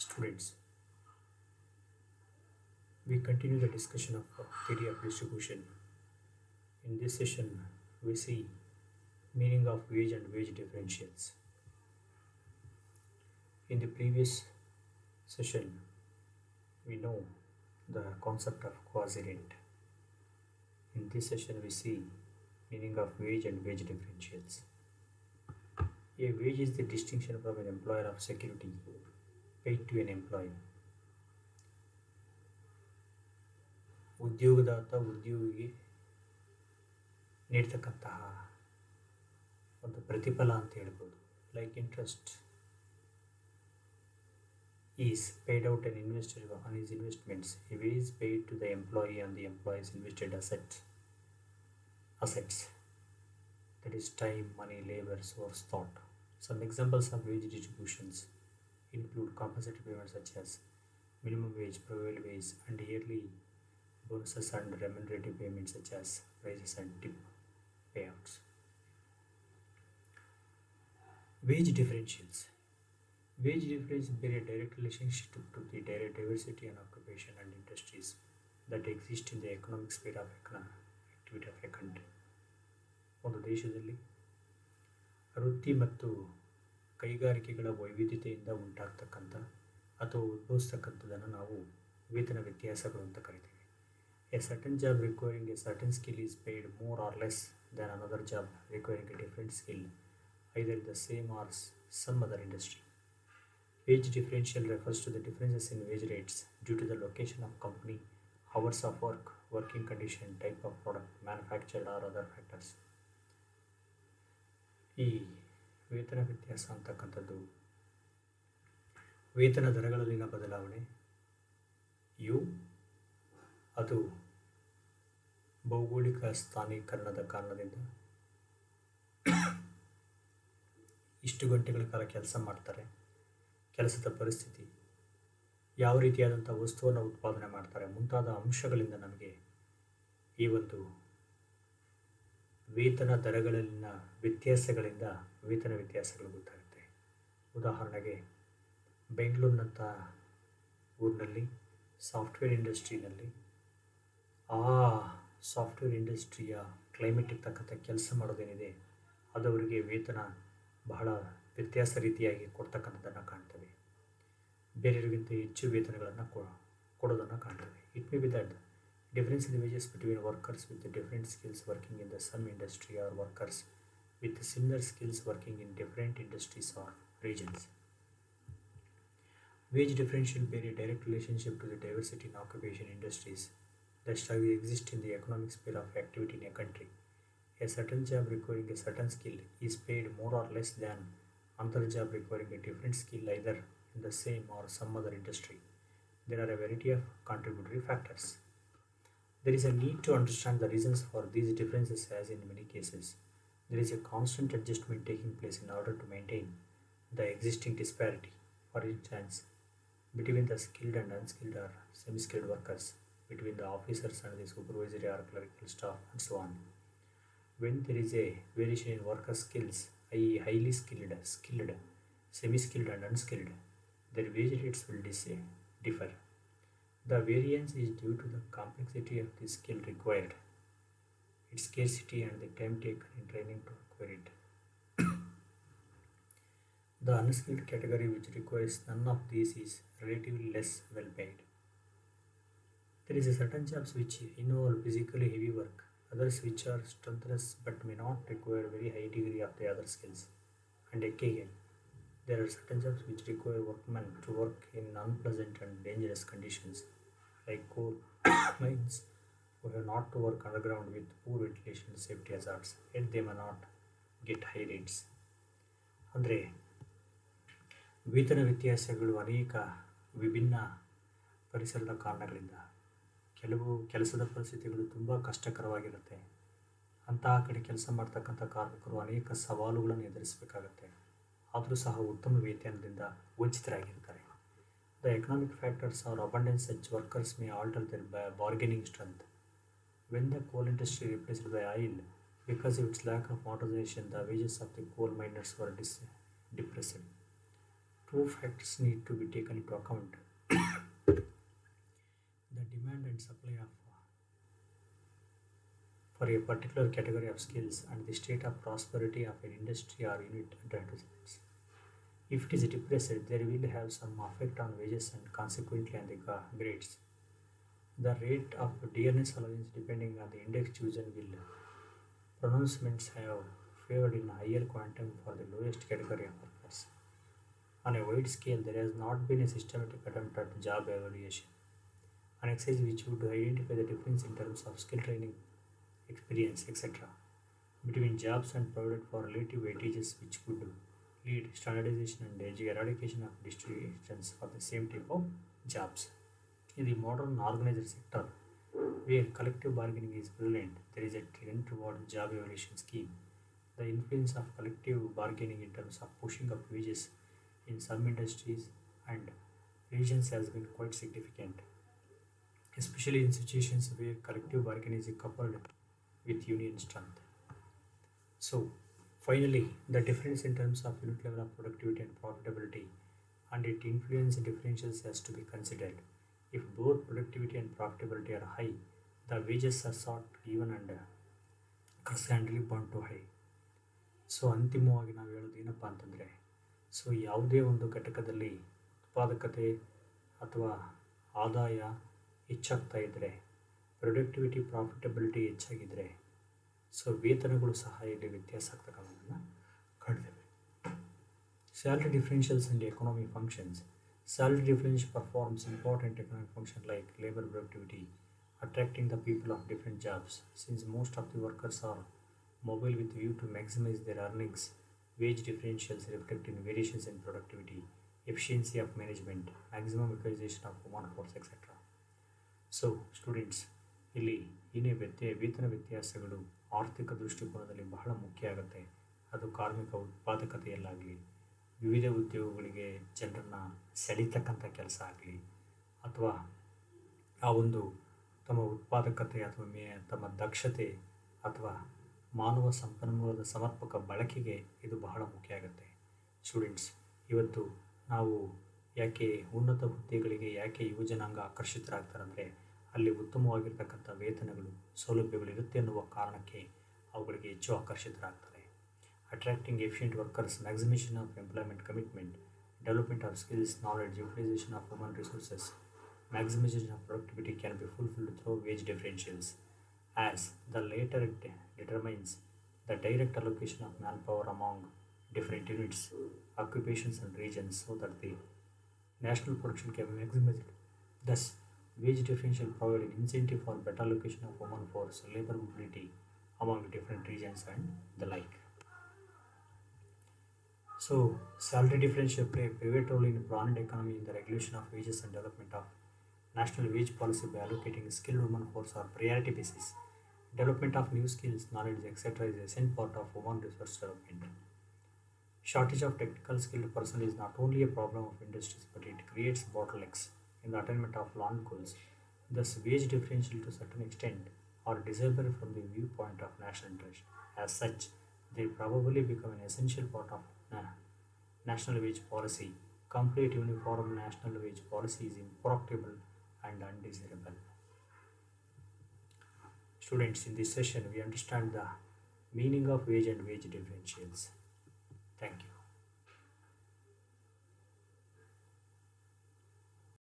Students, we continue the discussion of theory of distribution. In this session, we see meaning of wage and wage differentials. In the previous session, we know the concept of quasi-rent. In this session, we see meaning of wage and wage differentials. A wage is the distinction from an employer of security paid to an employee. ಉದ್ಯೋಗದಾತ ಉದ್ಯೋಗಿಗೆ ನೀಡ್ತಕ್ಕಂತಹ ಒಂದು ಪ್ರತಿಫಲ ಅಂತ ಹೇಳ್ಬೋದು. Like interest is paid out an investor on his investments. A wage is paid to the employee on the employee's invested assets. That is time, money, labor, source, thought. Some examples of wage distributions include compensatory payments such as minimum wage, prevailing wage, and yearly bonuses and remunerative payments such as raises and tip payouts. Wage differentials. Wage difference bear a direct relationship to the direct diversity and occupation and industries that exist in the economic sphere of activity of a country. ಒಂದು ದೇಶದಲ್ಲಿ ವೃತ್ತಿ ಮತ್ತು ಕೈಗಾರಿಕೆಗಳ ವೈವಿಧ್ಯತೆಯಿಂದ ಉಂಟಾಗ್ತಕ್ಕಂಥ ಅಥವಾ ಉದ್ಭವಿಸ್ತಕ್ಕಂಥದ್ದನ್ನು ನಾವು ವೇತನ ವ್ಯತ್ಯಾಸಗಳು ಅಂತ ಕರಿತೀವಿ. A certain job requiring a certain skill is paid more or less than another job requiring a different skill, either in the same or some other industry. Wage differential refers to the differences in wage rates due to the location of company, hours of work, working condition, type of product manufactured or other factors. ಈ ವೇತನ ವ್ಯತ್ಯಾಸ ಅಂತಕ್ಕಂಥದ್ದು ವೇತನ ದರಗಳಲ್ಲಿನ ಬದಲಾವಣೆ ಅದು ಭೌಗೋಳಿಕ ಸ್ಥಾನೀಕರಣದ ಕಾರಣದಿಂದ ಇಷ್ಟು ಗಂಟೆಗಳ ಕಾಲ ಕೆಲಸ ಮಾಡ್ತಾರೆ, ಕೆಲಸದ ಪರಿಸ್ಥಿತಿ, ಯಾವ ರೀತಿಯಾದಂಥ ವಸ್ತುವನ್ನು ಉತ್ಪಾದನೆ ಮಾಡ್ತಾರೆ ಮುಂತಾದ ಅಂಶಗಳಿಂದ ನಮಗೆ ಈ ಒಂದು ವೇತನ ದರಗಳಲ್ಲಿನ ವ್ಯತ್ಯಾಸಗಳಿಂದ ವೇತನ ವ್ಯತ್ಯಾಸಗಳು ಗೊತ್ತಾಗುತ್ತೆ. ಉದಾಹರಣೆಗೆ ಬೆಂಗಳೂರಿನಂಥ ಊರಿನಲ್ಲಿ ಸಾಫ್ಟ್ವೇರ್ ಇಂಡಸ್ಟ್ರಿನಲ್ಲಿ ಆ ಸಾಫ್ಟ್ವೇರ್ ಇಂಡಸ್ಟ್ರಿಯ ಕ್ಲೈಮೇಟಿಗೆ ತಕ್ಕಂಥ ಕೆಲಸ ಮಾಡೋದೇನಿದೆ ಅದು ಅವರಿಗೆ ವೇತನ ಬಹಳ ವ್ಯತ್ಯಾಸ ರೀತಿಯಾಗಿ ಕೊಡ್ತಕ್ಕಂಥದ್ದನ್ನು ಕಾಣ್ತೇವೆ. ಬೇರೆಯವರಿಗಿಂತ ಹೆಚ್ಚು ವೇತನಗಳನ್ನು ಕೊಡೋದನ್ನು ಕಾಣ್ತೇವೆ. It may be that difference in wages between workers with different skills working in the same industry or workers with similar skills working in different industries or regions. Wage differential bear a direct relationship to the diversity in occupation industries that exist in the economic sphere of activity in a country. A certain job requiring a certain skill is paid more or less than another job requiring a different skill either in the same or some other industry. There are a variety of contributory factors. There is a need to understand the reasons for these differences as in many cases. There is a constant adjustment taking place in order to maintain the existing disparity. For instance, between the skilled and unskilled or semi-skilled workers, between the officers and the supervisory or clerical staff, and so on. When there is a variation in worker skills, i.e. highly skilled, semi-skilled and unskilled, their wage rates will differ. The variance is due to the complexity of the skill required, its scarcity and the time taken in training to acquire it. The unskilled category, which requires none of these, is relatively less well paid. There is a certain jobs which involve physically heavy work, others which are strenuous but may not require very high degree of the other skills. And again, there are certain jobs which require workmen to work in unpleasant and dangerous conditions, like coal mines, who have not to work underground with poor ventilation and safety hazards, yet they may not get high rates. ಅಂದರೆ ವೇತನ ವ್ಯತ್ಯಾಸಗಳು ಅನೇಕ ವಿಭಿನ್ನ ಪರಿಸರದ ಕಾರಣಗಳಿಂದ ಕೆಲವು ಕೆಲಸದ ಪರಿಸ್ಥಿತಿಗಳು ತುಂಬ ಕಷ್ಟಕರವಾಗಿರುತ್ತೆ. ಅಂತಹ ಕಡೆ ಕೆಲಸ ಮಾಡ್ತಕ್ಕಂಥ ಕಾರ್ಮಿಕರು ಅನೇಕ ಸವಾಲುಗಳನ್ನು ಎದುರಿಸಬೇಕಾಗತ್ತೆ. ಆದರೂ ಸಹ ಉತ್ತಮ ವೇತನದಿಂದ ವಂಚಿತರಾಗಿರ್ತಾರೆ. The economic factors are abundance such workers may alter their bargaining strength. When the coal industry replaced by oil, because of its lack of modernization, the wages of the coal miners were depressed. To two factors need to be taken into account: the demand and supply of for a particular category of skills and the state of prosperity of an industry or unit under represents. If it is depressed, there will have some effect on wages and consequently on the grades. The rate of dearness allowance depending on the index chosen will pronouncements have favored in higher quantum for the lowest category of workers. On a wide scale, there has not been a systematic attempt at job evaluation, an exercise which would identify the difference in terms of skill training, experience, etc., between jobs and provided for relative weightages which could lead standardization and eradication of distributions for the same type of jobs. In the modern organized sector, where collective bargaining is prevalent, there is a trend toward job evaluation scheme. The influence of collective bargaining in terms of pushing up wages in some industries and regions has been quite significant, especially in situations where collective bargaining is coupled with union strength. So, finally, the difference in terms of unit level of productivity and profitability and its influence differentials has to be considered. If both productivity and profitability are high, the wages are sought even and correspondingly bound to high. So ಅಂತಿಮವಾಗಿ ನಾವು ಹೇಳೋದು ಏನಪ್ಪ ಅಂತಂದರೆ, so ಯಾವುದೇ ಒಂದು ಘಟಕದಲ್ಲಿ ಉತ್ಪಾದಕತೆ ಅಥವಾ ಆದಾಯ ಹೆಚ್ಚಾಗ್ತಾ ಇದ್ದರೆ, ಪ್ರೊಡಕ್ಟಿವಿಟಿ ಪ್ರಾಫಿಟಬಿಲಿಟಿ ಹೆಚ್ಚಾಗಿದ್ದರೆ, ಸೊ ವೇತನಗಳು ಸಹ ಇಲ್ಲಿ ವ್ಯತ್ಯಾಸ ಆಗ್ತಕ್ಕಂಥದ್ದನ್ನು ಕಾಣ್ತೇವೆ. Salary differentials and economic functions. Salary differential performs important economic function like labor productivity, attracting the people of different jobs. Since most of the workers are mobile with view to maximize their earnings, wage differentials reflect in variations in productivity, efficiency of management, maximum utilization of human force, etc. So students, ಇಲ್ಲಿ ಏನೇ ವೇತನ ವ್ಯತ್ಯಾಸಗಳು ಆರ್ಥಿಕ ದೃಷ್ಟಿಕೋನದಲ್ಲಿ ಬಹಳ ಮುಖ್ಯ ಆಗುತ್ತೆ. ಅದು ಕಾರ್ಮಿಕ ಉತ್ಪಾದಕತೆಯಲ್ಲಾಗಲಿ, ವಿವಿಧ ಉದ್ಯೋಗಗಳಿಗೆ ಜನರನ್ನು ಸೆಳೀತಕ್ಕಂಥ ಕೆಲಸ ಆಗಲಿ, ಅಥವಾ ಆ ಒಂದು ತಮ್ಮ ಉತ್ಪಾದಕತೆ ಅಥವಾ ತಮ್ಮ ದಕ್ಷತೆ ಅಥವಾ ಮಾನವ ಸಂಪನ್ಮೂಲದ ಸಮರ್ಪಕ ಬಳಕೆಗೆ ಇದು ಬಹಳ ಮುಖ್ಯ ಆಗುತ್ತೆ. ಸ್ಟೂಡೆಂಟ್ಸ್, ಇವತ್ತು ನಾವು ಯಾಕೆ ಉನ್ನತ ಹುದ್ದೆಗಳಿಗೆ ಯಾಕೆ ಯುವಜನಾಂಗ ಆಕರ್ಷಿತರಾಗ್ತಾರಂದರೆ, ಅಲ್ಲಿ ಉತ್ತಮವಾಗಿರ್ತಕ್ಕಂಥ ವೇತನಗಳು, ಸೌಲಭ್ಯಗಳು ಇರುತ್ತೆ ಅನ್ನುವ ಕಾರಣಕ್ಕೆ ಅವುಗಳಿಗೆ ಹೆಚ್ಚು ಆಕರ್ಷಿತರಾಗ್ತಾರೆ. Attracting efficient workers, maximization of employment commitment, development of skills, knowledge, utilization of human resources, maximization of productivity can be fulfilled through wage differentials, as the latter determines the direct allocation of manpower among different units, occupations, and regions so that the national production can be maximized. Thus, wage differential provide an incentive for better allocation of human force, labor mobility among different regions, and the like. So, salary differential play a pivotal role in planned economy in the regulation of wages and development of national wage policy by allocating skilled human force on priority basis. Development of new skills, knowledge, etc. is a essential part of human resource development. Shortage of technical skilled person is not only a problem of industries, but it creates bottlenecks in the attainment of long goals. Thus, wage differential to a certain extent are desirable from the viewpoint of national interest. As such, they probably become an essential part of national wage policy. Complete uniform national wage policy is impracticable and undesirable. Students, in this session we understand the meaning of wage and wage differentials. Thank you.